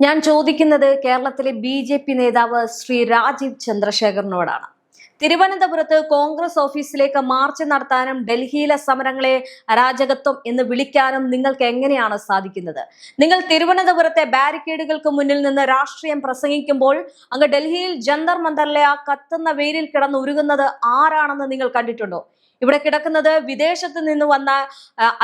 ഞാൻ ചോദിക്കുന്നത് കേരളത്തിലെ ബി.ജെ.പി. നേതാവ് ശ്രീ രാജീവ് ചന്ദ്രശേഖറിനോടാണ്. തിരുവനന്തപുരത്ത് കോൺഗ്രസ് ഓഫീസിലേക്ക് മാർച്ച് നടത്താനും ഡൽഹിയിലെ സമരങ്ങളെ അരാജകത്വം എന്ന് വിളിക്കാനും നിങ്ങൾക്ക് എങ്ങനെയാണ് സാധിക്കുന്നത്? നിങ്ങൾ തിരുവനന്തപുരത്തെ ബാരിക്കേഡുകൾക്ക് മുന്നിൽ നിന്ന് രാഷ്ട്രീയം പ്രസംഗിക്കുമ്പോൾ അങ്ങ് ഡൽഹിയിൽ ജന്തർ മന്ദറിലെ ആ കത്തുന്ന വെയിലിൽ കിടന്ന് ഉരുകുന്നത് ആരാണെന്ന് നിങ്ങൾ കണ്ടിട്ടുണ്ടോ? ഇവിടെ കിടക്കുന്നത് വിദേശത്ത് നിന്ന് വന്ന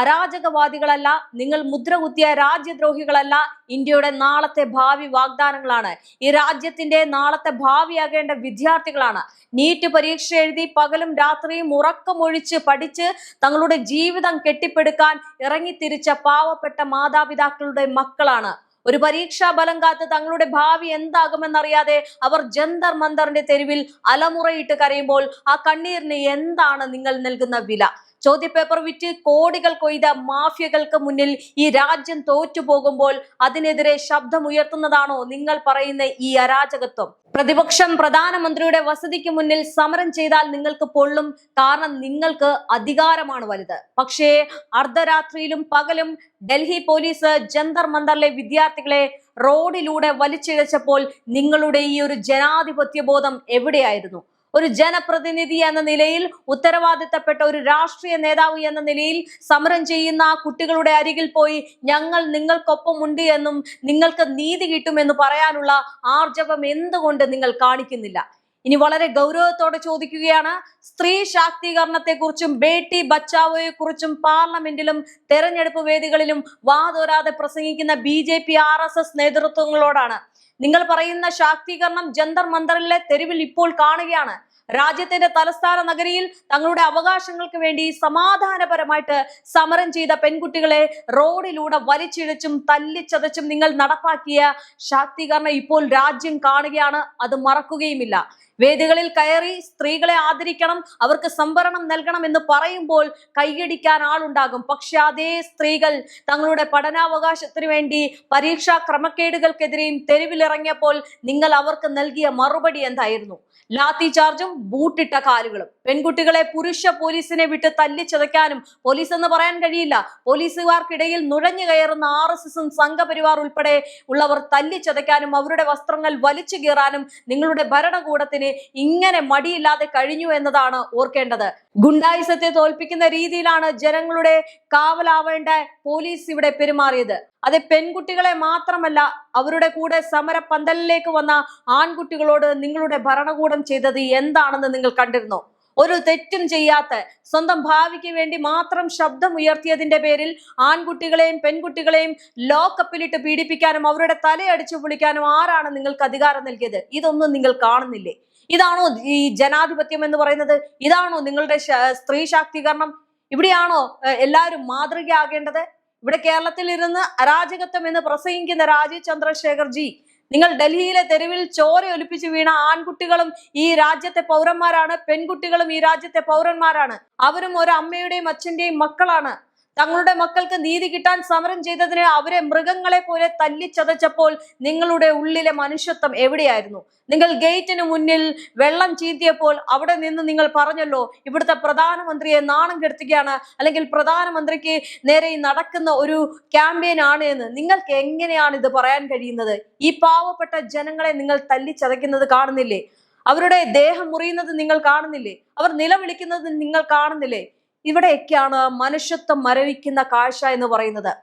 അരാജകവാദികളല്ല, നിങ്ങൾ മുദ്ര കുത്തിയ രാജ്യദ്രോഹികളല്ല, ഇന്ത്യയുടെ നാളത്തെ ഭാവി വാഗ്ദാനങ്ങളാണ്. ഈ രാജ്യത്തിന്റെ നാളത്തെ ഭാവിയാകേണ്ട വിദ്യാർത്ഥികളാണ്. നീറ്റ് പരീക്ഷ എഴുതി പകലും രാത്രിയും ഉറക്കമൊഴിച്ച് പഠിച്ച് തങ്ങളുടെ ജീവിതം കെട്ടിപ്പടുക്കാൻ ഇറങ്ങിത്തിരിച്ച പാവപ്പെട്ട മാതാപിതാക്കളുടെ മക്കളാണ്. ഒരു പരീക്ഷാ ഫലം കാത്ത് തങ്ങളുടെ ഭാവി എന്താകുമെന്നറിയാതെ അവർ ജന്തർ മന്ദറിന്റെ തെരുവിൽ അലമുറയിട്ട് കരയുമ്പോൾ ആ കണ്ണീരിന് എന്താണ് നിങ്ങൾ നൽകുന്ന വില? ചോദ്യപേപ്പർ വിറ്റ് കോടികൾ കൊയ്ത മാഫിയകൾക്ക് മുന്നിൽ ഈ രാജ്യം തോറ്റുപോകുമ്പോൾ അതിനെതിരെ ശബ്ദമുയർത്തുന്നതാണോ നിങ്ങൾ പറയുന്ന ഈ അരാജകത്വം? പ്രതിപക്ഷം പ്രധാനമന്ത്രിയുടെ വസതിക്ക് മുന്നിൽ സമരം ചെയ്താൽ നിങ്ങൾക്ക് പൊള്ളും, കാരണം നിങ്ങൾക്ക് അധികാരമാണ് വലുത്. പക്ഷേ അർദ്ധരാത്രിയിലും പകലും ഡൽഹി പോലീസ് ജന്തർ മന്ദറിലെ വിദ്യാർത്ഥികളെ റോഡിലൂടെ വലിച്ചിഴച്ചപ്പോൾ നിങ്ങളുടെ ഈ ഒരു ജനാധിപത്യ ബോധം എവിടെയായിരുന്നു? ഒരു ജനപ്രതിനിധി എന്ന നിലയിൽ, ഉത്തരവാദിത്തപ്പെട്ട ഒരു രാഷ്ട്രീയ നേതാവ് എന്ന നിലയിൽ സമരം ചെയ്യുന്ന ആ കുട്ടികളുടെ അരികിൽ പോയി ഞങ്ങൾ നിങ്ങൾക്കൊപ്പം ഉണ്ട് എന്നും നിങ്ങൾക്ക് നീതി കിട്ടുമെന്ന് പറയാനുള്ള ആർജവം എന്തുകൊണ്ട് നിങ്ങൾ കാണിക്കുന്നില്ല? ഇനി വളരെ ഗൗരവത്തോടെ ചോദിക്കുകയാണ്, സ്ത്രീ ശാക്തീകരണത്തെ കുറിച്ചും ബേട്ടി ബച്ചാവോയെ കുറിച്ചും പാർലമെന്റിലും തെരഞ്ഞെടുപ്പ് വേദികളിലും വാതോരാതെ പ്രസംഗിക്കുന്ന ബി.ജെ.പി. RSS നേതൃത്വങ്ങളോടാണ്. നിങ്ങൾ പറയുന്ന ശാക്തീകരണം ജന്തർ മന്ദറിലെ തെരുവിൽ ഇപ്പോൾ കാണുകയാണ്. രാജ്യത്തിന്റെ തലസ്ഥാന നഗരിയിൽ തങ്ങളുടെ അവകാശങ്ങൾക്ക് വേണ്ടി സമാധാനപരമായിട്ട് സമരം ചെയ്ത പെൺകുട്ടികളെ റോഡിലൂടെ വലിച്ചിഴച്ചും തല്ലിച്ചതച്ചും നിങ്ങൾ നടപ്പാക്കിയ ശാക്തീകരണം ഇപ്പോൾ രാജ്യം കാണുകയാണ്. അത് മറക്കുകയുമില്ല. വേദികളിൽ കയറി സ്ത്രീകളെ ആദരിക്കണം, അവർക്ക് സംവരണം നൽകണം എന്ന് പറയുമ്പോൾ കൈയടിക്കാൻ ആളുണ്ടാകും. പക്ഷെ അതേ സ്ത്രീകൾ തങ്ങളുടെ പഠനാവകാശത്തിന് വേണ്ടി പരീക്ഷാ ക്രമക്കേടുകൾക്കെതിരെയും തെരുവിലിറങ്ങിയപ്പോൾ നിങ്ങൾ അവർക്ക് നൽകിയ മറുപടി എന്തായിരുന്നു? ലാത്തി ചാർജും ബൂട്ടിട്ട കാലുകളും. പെൺകുട്ടികളെ പുരുഷ പോലീസിനെ വിട്ട് തല്ലിച്ചതയ്ക്കാനും പോലീസ് എന്ന് പറയാൻ കഴിയില്ല, പോലീസുകാർക്കിടയിൽ നുഴഞ്ഞു കയറുന്ന RSSും സംഘപരിവാർ ഉൾപ്പെടെ ഉള്ളവർ തല്ലിച്ചതയ്ക്കാനും അവരുടെ വസ്ത്രങ്ങൾ വലിച്ചു കീറാനും നിങ്ങളുടെ ഭരണകൂടത്തിന് ഇങ്ങനെ മടിയില്ലാതെ കഴിഞ്ഞു എന്നതാണ് ഓർക്കേണ്ടത്. ഗുണ്ടായിസത്തെ തോൽപ്പിക്കുന്ന രീതിയിലാണ് ജനങ്ങളുടെ കാവലാവേണ്ട പോലീസ് ഇവിടെ പെരുമാറിയത്. അത് പെൺകുട്ടികളെ മാത്രമല്ല, അവരുടെ കൂടെ സമര പന്തലിലേക്ക് വന്ന ആൺകുട്ടികളോട് നിങ്ങളുടെ ഭരണകൂടം ചെയ്തത് എന്താണെന്ന് നിങ്ങൾ കണ്ടിരുന്നോ? ഒരു തെറ്റും ചെയ്യാത്ത, സ്വന്തം ഭാവിക്ക് വേണ്ടി മാത്രം ശബ്ദമുയർത്തിയതിന്റെ പേരിൽ ആൺകുട്ടികളെയും പെൺകുട്ടികളെയും ലോക്കപ്പിലിട്ട് പീഡിപ്പിക്കാനും അവരുടെ തലയടിച്ചു പൊളിക്കാനും ആരാണ് നിങ്ങൾക്ക് അധികാരം നൽകിയത്? ഇതൊന്നും നിങ്ങൾ കാണുന്നില്ലേ? ഇതാണോ ഈ ജനാധിപത്യം എന്ന് പറയുന്നത്? ഇതാണോ നിങ്ങളുടെ സ്ത്രീ ശാക്തീകരണം? ഇവിടെയാണോ എല്ലാവരും മാതൃകയാകേണ്ടത്? ഇവിടെ കേരളത്തിൽ ഇരുന്ന് അരാജകത്വം എന്ന് പ്രസംഗിക്കുന്ന രാജീവ് ചന്ദ്രശേഖർ ജി, നിങ്ങൾ ഡൽഹിയിലെ തെരുവിൽ ചോര ഒലിപ്പിച്ച് വീണ ആൺകുട്ടികളും ഈ രാജ്യത്തെ പൗരന്മാരാണ്, പെൺകുട്ടികളും ഈ രാജ്യത്തെ പൗരന്മാരാണ്. അവരും ഒരു അമ്മയുടെയും അച്ഛന്റെയും മക്കളാണ്. തങ്ങളുടെ മക്കൾക്ക് നീതി കിട്ടാൻ സമരം ചെയ്തതിന് അവരെ മൃഗങ്ങളെ പോലെ തല്ലിച്ചതച്ചപ്പോൾ നിങ്ങളുടെ ഉള്ളിലെ മനുഷ്യത്വം എവിടെയായിരുന്നു? നിങ്ങൾ ഗേറ്റിന് മുന്നിൽ വെള്ളം ചീന്തിയപ്പോൾ അവിടെ നിന്ന് നിങ്ങൾ പറഞ്ഞല്ലോ, ഇവിടുത്തെ പ്രധാനമന്ത്രിയെ നാണം കെടുത്തുകയാണ്, അല്ലെങ്കിൽ പ്രധാനമന്ത്രിക്ക് നേരെ നടക്കുന്ന ഒരു ക്യാമ്പയിൻ ആണ് എന്ന്. നിങ്ങൾക്ക് എങ്ങനെയാണ് ഇത് പറയാൻ കഴിയുന്നത്? ഈ പാവപ്പെട്ട ജനങ്ങളെ നിങ്ങൾ തല്ലിച്ചതയ്ക്കുന്നത് കാണുന്നില്ലേ? അവരുടെ ദേഹം മുറിയുന്നത് നിങ്ങൾ കാണുന്നില്ലേ? അവർ നിലവിളിക്കുന്നത് നിങ്ങൾ കാണുന്നില്ലേ? ഇവിടെയൊക്കെയാണ് മനുഷ്യത്വം മരവിക്കുന്ന കാഴ്ച എന്ന് പറയുന്നത്.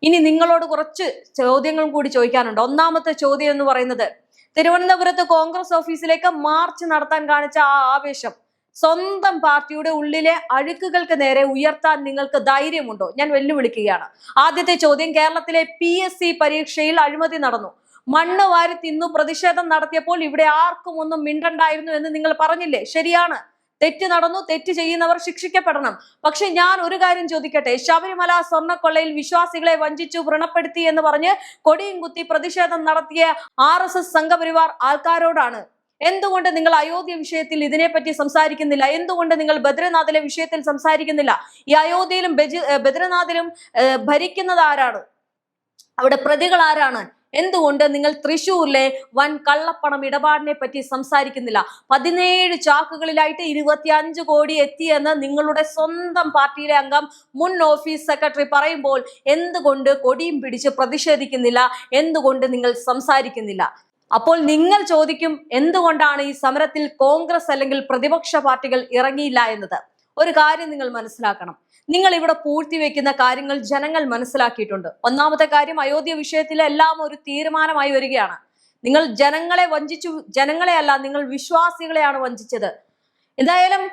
ഇനി നിങ്ങളോട് കുറച്ച് ചോദ്യങ്ങൾ കൂടി ചോദിക്കാനുണ്ട്. ഒന്നാമത്തെ ചോദ്യം എന്ന് പറയുന്നത്, തിരുവനന്തപുരത്ത് കോൺഗ്രസ് ഓഫീസിലേക്ക് മാർച്ച് നടത്താൻ കാണിച്ച ആ ആവേശം സ്വന്തം പാർട്ടിയുടെ ഉള്ളിലെ അഴുക്കുകൾക്ക് നേരെ ഉയർത്താൻ നിങ്ങൾക്ക് ധൈര്യമുണ്ടോ? ഞാൻ വെല്ലുവിളിക്കുകയാണ്. ആദ്യത്തെ ചോദ്യം, കേരളത്തിലെ PSC പരീക്ഷയിൽ അഴിമതി നടന്നു, മണ്ണ് വാരി തിന്നു പ്രതിഷേധം നടത്തിയപ്പോൾ ഇവിടെ ആർക്കും ഒന്നും മിണ്ടണ്ടായിരുന്നു എന്ന് നിങ്ങൾ പറഞ്ഞില്ലേ? ശരിയാണ്, തെറ്റ് നടന്നു, തെറ്റ് ചെയ്യുന്നവർ ശിക്ഷിക്കപ്പെടണം. പക്ഷെ ഞാൻ ഒരു കാര്യം ചോദിക്കട്ടെ, ശബരിമല സ്വർണ്ണക്കൊള്ളയിൽ വിശ്വാസികളെ വഞ്ചിച്ചു വ്രണപ്പെടുത്തി എന്ന് പറഞ്ഞ് കൊടിയും കുത്തി പ്രതിഷേധം നടത്തിയ RSS സംഘപരിവാർ ആൾക്കാരോടാണ്. എന്തുകൊണ്ട് നിങ്ങൾ അയോധ്യ വിഷയത്തിൽ ഇതിനെപ്പറ്റി സംസാരിക്കുന്നില്ല? എന്തുകൊണ്ട് നിങ്ങൾ ബദ്രിനാഥിലെ വിഷയത്തിൽ സംസാരിക്കുന്നില്ല? ഈ അയോധ്യയിലും ബദ്രിനാഥിലും ഭരിക്കുന്നത് ആരാണ്? അവിടെ പ്രതികൾ ആരാണ്? എന്തുകൊണ്ട് നിങ്ങൾ തൃശ്ശൂരിലെ വൻ കള്ളപ്പണം ഇടപാടിനെ പറ്റി സംസാരിക്കുന്നില്ല? 17 ചാക്കുകളിലായിട്ട് 25 കോടി എത്തിയെന്ന് നിങ്ങളുടെ സ്വന്തം പാർട്ടിയിലെ അംഗം മുൻ ഓഫീസ് സെക്രട്ടറി പറയുമ്പോൾ എന്തുകൊണ്ട് കൊടിയും പിടിച്ച് പ്രതിഷേധിക്കുന്നില്ല? എന്തുകൊണ്ട് നിങ്ങൾ സംസാരിക്കുന്നില്ല? അപ്പോൾ നിങ്ങൾ ചോദിക്കും, എന്തുകൊണ്ടാണ് ഈ സമരത്തിൽ കോൺഗ്രസ് അല്ലെങ്കിൽ പ്രതിപക്ഷ പാർട്ടികൾ ഇറങ്ങിയില്ല എന്നത്. ഒരു കാര്യം നിങ്ങൾ മനസ്സിലാക്കണം. നിങ്ങൾ ഇവിടെ പൂഴ്ത്തിവെക്കുന്ന കാര്യങ്ങൾ ജനങ്ങൾ മനസ്സിലാക്കിയിട്ടുണ്ട്. ഒന്നാമത്തെ കാര്യം, അയോധ്യ വിഷയത്തിൽ എല്ലാം ഒരു തീരുമാനമായി വരികയാണ്. നിങ്ങൾ ജനങ്ങളെ വഞ്ചിച്ചു. ജനങ്ങളെ അല്ല, നിങ്ങൾ വിശ്വാസികളെയാണ് വഞ്ചിച്ചത്. എന്തായാലും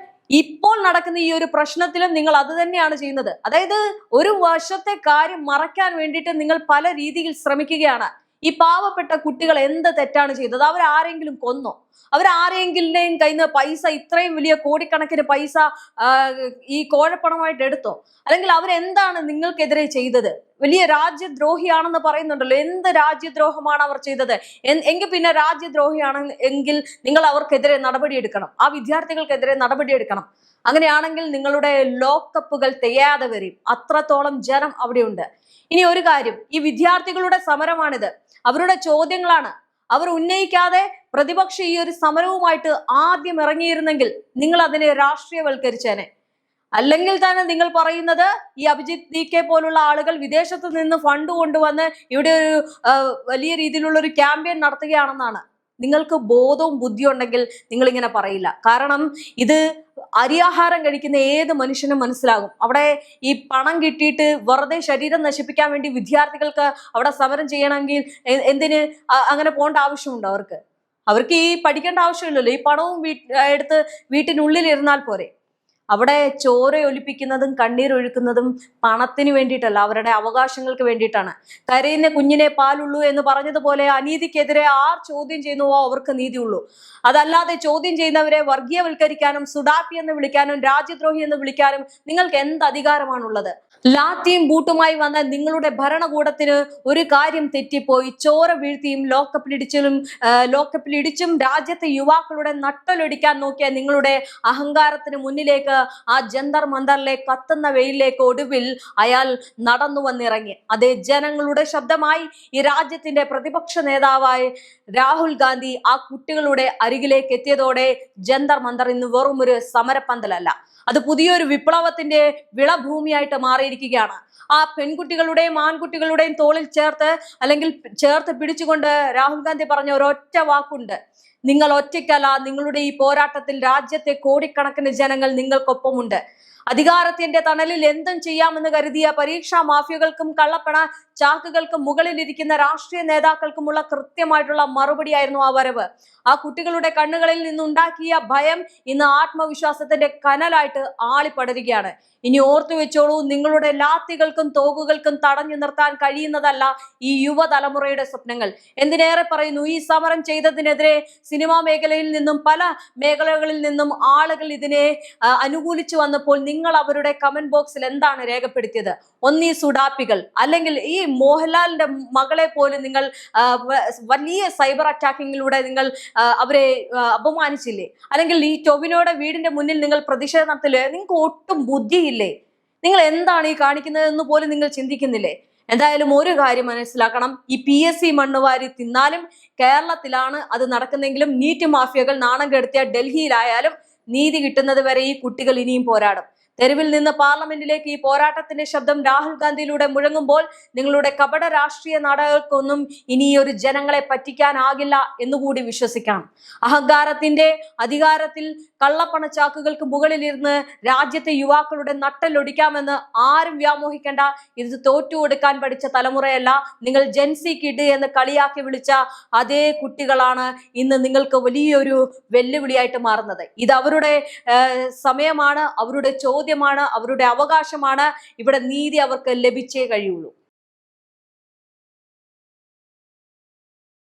ഇപ്പോൾ നടക്കുന്ന ഈ ഒരു പ്രശ്നത്തിലും നിങ്ങൾ അത് തന്നെയാണ് ചെയ്യുന്നത്. അതായത് ഒരു വർഷത്തെ കാര്യം മറയ്ക്കാൻ വേണ്ടിയിട്ട് നിങ്ങൾ പല രീതിയിൽ ശ്രമിക്കുകയാണ്. ഈ പാവപ്പെട്ട കുട്ടികൾ എന്ത് തെറ്റാണ് ചെയ്തത്? അവരാരെങ്കിലും കൊന്നോ? അവരാരെങ്കിലും കയ്യിൽ നിന്ന് പൈസ, ഇത്രയും വലിയ കോടിക്കണക്കിന് പൈസ ഈ കോഴപ്പണമായിട്ട് എടുത്തോ? അല്ലെങ്കിൽ അവരെന്താണ് നിങ്ങൾക്കെതിരെ ചെയ്തത്? വലിയ രാജ്യദ്രോഹിയാണെന്ന് പറയുന്നുണ്ടല്ലോ. എന്ത് രാജ്യദ്രോഹമാണ് അവർ ചെയ്തത്? എങ്കിൽ പിന്നെ രാജ്യദ്രോഹിയാണ് എങ്കിൽ നിങ്ങൾ അവർക്കെതിരെ നടപടിയെടുക്കണം. ആ വിദ്യാർത്ഥികൾക്കെതിരെ നടപടിയെടുക്കണം. അങ്ങനെയാണെങ്കിൽ നിങ്ങളുടെ ലോക്കപ്പുകൾ തികയാതെ വരും. അത്രത്തോളം ജനം അവിടെയുണ്ട്. ഇനി ഒരു കാര്യം, ഈ വിദ്യാർത്ഥികളുടെ സമരമാണിത്. അവരുടെ ചോദ്യങ്ങളാണ്. അവർ ഉന്നയിക്കാതെ പ്രതിപക്ഷം ഈ ഒരു സമരവുമായിട്ട് ആദ്യം ഇറങ്ങിയിരുന്നെങ്കിൽ നിങ്ങൾ അതിനെ രാഷ്ട്രീയവൽക്കരിച്ചേനെ. അല്ലെങ്കിൽ തന്നെ നിങ്ങൾ പറയുന്നത് ഈ അഭിജിത്ത് DK പോലുള്ള ആളുകൾ വിദേശത്ത് നിന്ന് ഫണ്ട് കൊണ്ടുവന്ന് ഇവിടെ ഒരു വലിയ രീതിയിലുള്ള ഒരു ക്യാമ്പയിൻ നടത്തുകയാണെന്നാണ്. നിങ്ങൾക്ക് ബോധവും ബുദ്ധിയും ഉണ്ടെങ്കിൽ നിങ്ങൾ ഇങ്ങനെ പറയില്ല. കാരണം ഇത് അരിയാഹാരം കഴിക്കുന്ന ഏത് മനുഷ്യനും മനസ്സിലാകും. അവിടെ ഈ പണം കിട്ടിയിട്ട് വെറുതെ ശരീരം നശിപ്പിക്കാൻ വേണ്ടി വിദ്യാർത്ഥികൾക്ക് അവിടെ സമരം ചെയ്യണമെങ്കിൽ എന്തിന് അങ്ങനെ പോകേണ്ട ആവശ്യമുണ്ടോ? അവർക്ക് ഈ പഠിക്കേണ്ട ആവശ്യമില്ലല്ലോ. ഈ പണവും എടുത്ത് വീട്ടിനുള്ളിൽ ഇരുന്നാൽ പോരെ. അവിടെ ചോരയൊലിപ്പിക്കുന്നതും കണ്ണീരൊഴുക്കുന്നതും പണത്തിന് വേണ്ടിയിട്ടല്ല, അവരുടെ അവകാശങ്ങൾക്ക് വേണ്ടിയിട്ടാണ്. കരയുന്ന കുഞ്ഞിനെ പാലുള്ളൂ എന്ന് പറഞ്ഞതുപോലെ അനീതിക്കെതിരെ ആർ ചോദ്യം ചെയ്യുന്നുവോ അവർക്ക് നീതിയുള്ളൂ. അതല്ലാതെ ചോദ്യം ചെയ്യുന്നവരെ വർഗീയവൽക്കരിക്കാനും സുഡാപ്പി എന്ന് വിളിക്കാനും രാജ്യദ്രോഹി എന്ന് വിളിക്കാനും നിങ്ങൾക്ക് എന്ത് അധികാരമാണുള്ളത്? ലാത്തിയും ബൂട്ടുമായി വന്ന നിങ്ങളുടെ ഭരണകൂടത്തിന് ഒരു കാര്യം തെറ്റിപ്പോയി. ചോര വീഴ്ത്തിയും ലോക്കപ്പിലിടിച്ചും രാജ്യത്തെ യുവാക്കളുടെ നട്ടലൊടിക്കാൻ നോക്കിയ നിങ്ങളുടെ അഹങ്കാരത്തിന് മുന്നിലേക്ക്, ആ ജന്തർ മന്ദറിലെ കത്തുന്ന വെയിലേക്ക് ഒടുവിൽ അയാൾ നടന്നു വന്നിറങ്ങി. അതേ ജനങ്ങളുടെ ശബ്ദമായി ഈ രാജ്യത്തിന്റെ പ്രതിപക്ഷ നേതാവായി രാഹുൽ ഗാന്ധി ആ കുട്ടികളുടെ അരികിലേക്ക് എത്തിയതോടെ ജന്തർ മന്ദർ ഇന്ന് വെറും ഒരു സമരപ്പന്തലല്ല, അത് പുതിയൊരു വിപ്ലവത്തിന്റെ വിളഭൂമിയായിട്ട് മാറിയിരിക്കുകയാണ്. ആ പെൺകുട്ടികളുടെയും ആൺകുട്ടികളുടെയും തോളിൽ ചേർത്ത് പിടിച്ചുകൊണ്ട് രാഹുൽ ഗാന്ധി പറഞ്ഞ ഒരൊറ്റ വാക്കുണ്ട്: നിങ്ങൾ ഒറ്റയ്ക്കല്ല, നിങ്ങളുടെ ഈ പോരാട്ടത്തിൽ രാജ്യത്തെ കോടിക്കണക്കിന് ജനങ്ങൾ നിങ്ങൾക്കൊപ്പമുണ്ട്. അധികാരത്തിന്റെ തണലിൽ എന്തും ചെയ്യാമെന്ന് കരുതിയ പരീക്ഷാ മാഫിയകൾക്കും കള്ളപ്പണ ചാക്കുകൾക്കും മുകളിലിരിക്കുന്ന രാഷ്ട്രീയ നേതാക്കൾക്കുമുള്ള കൃത്യമായിട്ടുള്ള മറുപടിയായിരുന്നു ആ വരവ്. ആ കുട്ടികളുടെ കണ്ണുകളിൽ നിന്നുണ്ടാക്കിയ ഭയം ഇന്ന് ആത്മവിശ്വാസത്തിന്റെ കനലായിട്ട് ആളിപ്പടരുകയാണ്. ഇനി ഓർത്തു വെച്ചോളൂ, നിങ്ങളുടെ ലാത്തികൾക്കും തോക്കുകൾക്കും തടഞ്ഞു നിർത്താൻ കഴിയുന്നതല്ല ഈ യുവതലമുറയുടെ സ്വപ്നങ്ങൾ. എന്തിനേറെ പറയുന്നു, ഈ സമരം ചെയ്തതിനെതിരെ സിനിമാ മേഖലയിൽ നിന്നും പല മേഖലകളിൽ നിന്നും ആളുകൾ ഇതിനെ അനുകൂലിച്ചു വന്നപ്പോൾ നിങ്ങൾ അവരുടെ കമന്റ് ബോക്സിൽ എന്താണ് രേഖപ്പെടുത്തിയത്? ഒന്നീ സുഡാപ്പികൾ, അല്ലെങ്കിൽ ഈ മോഹൻലാലിന്റെ മകളെ പോലും നിങ്ങൾ വലിയ സൈബർ അറ്റാക്കിങ്ങിലൂടെ നിങ്ങൾ അവരെ അപമാനിച്ചില്ലേ? അല്ലെങ്കിൽ ഈ ടൊവിനോയുടെ വീടിന്റെ മുന്നിൽ നിങ്ങൾ പ്രതിഷേധം നടത്തില്ലേ? നിങ്ങൾക്ക് ഒട്ടും ബുദ്ധിയില്ലേ? നിങ്ങൾ എന്താണ് ഈ കാണിക്കുന്നത് എന്ന് പോലും നിങ്ങൾ ചിന്തിക്കുന്നില്ലേ? എന്തായാലും ഒരു കാര്യം മനസ്സിലാക്കണം, ഈ PSC മണ്ണുവാരി തിന്നാലും കേരളത്തിലാണ് അത് നടക്കുന്നെങ്കിലും നീറ്റ് മാഫിയകൾ നാണം കെടുത്തിയ ഡൽഹിയിലായാലും നീതി കിട്ടുന്നത് വരെ ഈ കുട്ടികൾ ഇനിയും പോരാടും. തെരുവിൽ നിന്ന് പാർലമെന്റിലേക്ക് ഈ പോരാട്ടത്തിന്റെ ശബ്ദം രാഹുൽ ഗാന്ധിയിലൂടെ മുഴങ്ങുമ്പോൾ നിങ്ങളുടെ കപട രാഷ്ട്രീയ നാടകങ്ങൾക്കൊന്നും ഇനി ഒരു ജനങ്ങളെ പറ്റിക്കാനാകില്ല എന്നുകൂടി വിശ്വസിക്കണം. അഹങ്കാരത്തിന്റെ അധികാരത്തിൽ കള്ളപ്പണച്ചാക്കുകൾക്ക് മുകളിലിരുന്ന് രാജ്യത്തെ യുവാക്കളുടെ നട്ടലൊടിക്കാമെന്ന് ആരും വ്യാമോഹിക്കേണ്ട. ഇത് തോറ്റുകൊടുക്കാൻ പഠിച്ച തലമുറയല്ല. നിങ്ങൾ ജെൻസി കിഡ് എന്ന് കളിയാക്കി വിളിച്ച അതേ കുട്ടികളാണ് ഇന്ന് നിങ്ങൾക്ക് വലിയൊരു വെല്ലുവിളിയായിട്ട് മാറുന്നത്. ഇത് അവരുടെ സമയമാണ്, അവരുടെ ചോദ്യമാണ്, അവരുടെ അവകാശമാണ്. ഇവിടെ നീതി അവർക്ക് ലഭിച്ചേ കഴിയുള്ളൂ.